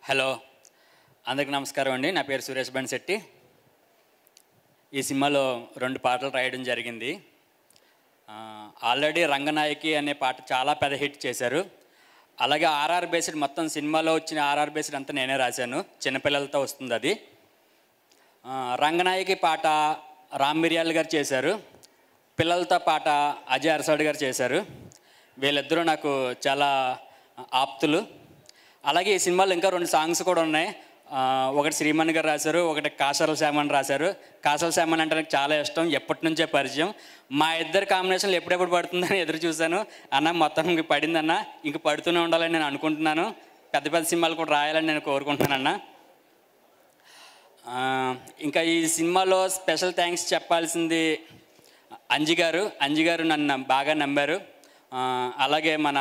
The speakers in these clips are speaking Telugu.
హలో, అందరికీ నమస్కారం అండి. నా పేరు సురేష్ బన్శెట్టి. ఈ సినిమాలో 2 పాటలు రాయడం జరిగింది. ఆల్రెడీ రంగనాయకి అనే పాట చాలా పెద్ద హిట్ చేశారు. అలాగే ఆర్ఆర్ బేస్డ్ మొత్తం సినిమాలో వచ్చిన ఆర్ఆర్ బేస్డ్ అంతా నేనే రాశాను. చిన్నపిల్లలతో వస్తుంది అది. రంగనాయకి పాట రామ్ మిరియాల్ గారు చేశారు. పిల్లలతో పాట అజయ్ అరసాడ్ గారు చేశారు. వీళ్ళిద్దరూ నాకు చాలా ఆప్తులు. అలాగే ఈ సినిమాలో ఇంకా 2 సాంగ్స్ కూడా ఉన్నాయి. ఒకటి శ్రీమణి గారు రాశారు, ఒకటి కాసల శ్యామని రాశారు. కాసల శ్యామని అంటే నాకు చాలా ఇష్టం, ఎప్పటి నుంచే పరిచయం. మా ఇద్దరు కాంబినేషన్లు ఎప్పుడెప్పుడు పడుతుందని ఎదురు చూశాను. అన్న మొత్తం ఇంక పడిందన్న, ఇంక పడుతూనే ఉండాలని నేను అనుకుంటున్నాను. పెద్ద పెద్ద సినిమాలు కూడా రాయాలని నేను కోరుకుంటున్నానన్న. ఇంకా ఈ సినిమాలో స్పెషల్ థ్యాంక్స్ చెప్పాల్సింది అంజి గారు నన్ను బాగా నమ్మారు. అలాగే మన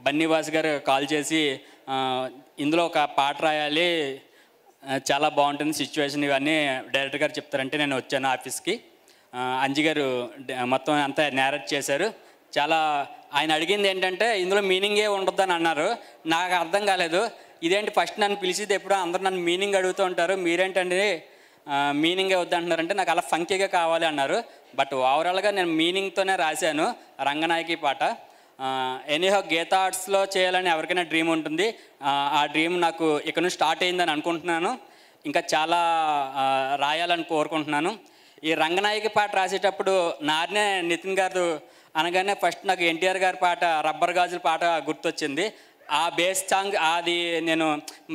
బన్నీవాస్ గారు కాల్ చేసి ఇందులో ఒక పాట రాయాలి, చాలా బాగుంటుంది సిచ్యువేషన్, ఇవన్నీ డైరెక్టర్ గారు చెప్తారంటే నేను వచ్చాను ఆఫీస్కి. అంజి గారు మొత్తం అంతా నేరేట్ చేశారు. చాలా ఆయన అడిగింది ఏంటంటే ఇందులో మీనింగే ఉండొద్దని అన్నారు. నాకు అర్థం కాలేదు. ఇదేంటి ఫస్ట్ నన్ను పిలిచితే ఎప్పుడో అందరూ నన్ను మీనింగ్ అడుగుతూ ఉంటారు, మీరేంటండి మీనింగే వద్దంటున్నారంటే నాకు అలా ఫంకీగా కావాలి అన్నారు. బట్ ఓవరాల్గా నేను మీనింగ్తోనే రాశాను రంగనాయకి పాట. ఎనీహో గీతా ఆర్ట్స్లో చేయాలని ఎవరికైనా డ్రీమ్ ఉంటుంది. ఆ డ్రీమ్ నాకు ఇక్కడ నుంచి స్టార్ట్ అయిందని అనుకుంటున్నాను. ఇంకా చాలా రాయాలని కోరుకుంటున్నాను. ఈ రంగనాయకి పాట రాసేటప్పుడు నార్నే నితిన్ గారు అనగానే ఫస్ట్ నాకు ఎన్టీఆర్ గారి పాట రబ్బర్ గాజుల పాట గుర్తొచ్చింది. ఆ బేస్ సాంగ్ అది నేను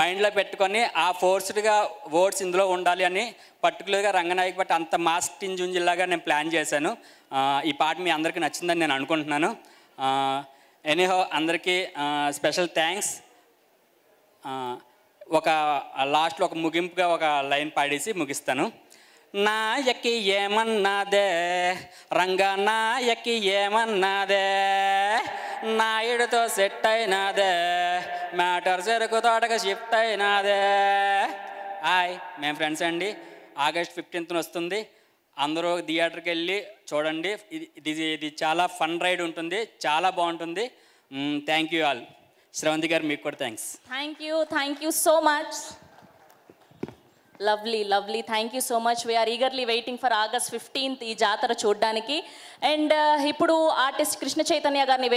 మైండ్లో పెట్టుకొని ఆ ఫోర్స్డ్గా వర్డ్స్ ఇందులో ఉండాలి అని పర్టికులర్గా రంగనాయకి పాట అంత మాస్ టింజుంజిల్లాగా నేను ప్లాన్ చేశాను. ఈ పాట మీ అందరికీ నచ్చిందని నేను అనుకుంటున్నాను. ఎనీహో అందరికీ స్పెషల్ థ్యాంక్స్. ఒక లాస్ట్లో ఒక ముగింపుగా ఒక లైన్ పాడేసి ముగిస్తాను. నాయకి ఏమన్నాదే రంగా, నాయకి ఏమన్నాదే, నాయుడుతో సెట్ అయినాదే, మ్యాటర్ చెరుకు తోటగా షిఫ్ట్ అయినాదే. హాయ్, మేము ఫ్రెండ్స్ అండి. ఆగస్ట్ 15th వస్తుంది. అందరూ థియేటర్కి వెళ్ళి చూడండి. ఇది చాలా ఫన్ రైడ్ ఉంటుంది, చాలా బాగుంటుంది. Thank you all. శ్రవంతి గారు మీకు కూడా thanks. Thank you so much. Lovely thank you so much. We are eagerly waiting for August 15th ఈ జాతర చూడడానికి. అండ్ ఇప్పుడు ఆర్టిస్ట్ కృష్ణ చైతన్య గారిని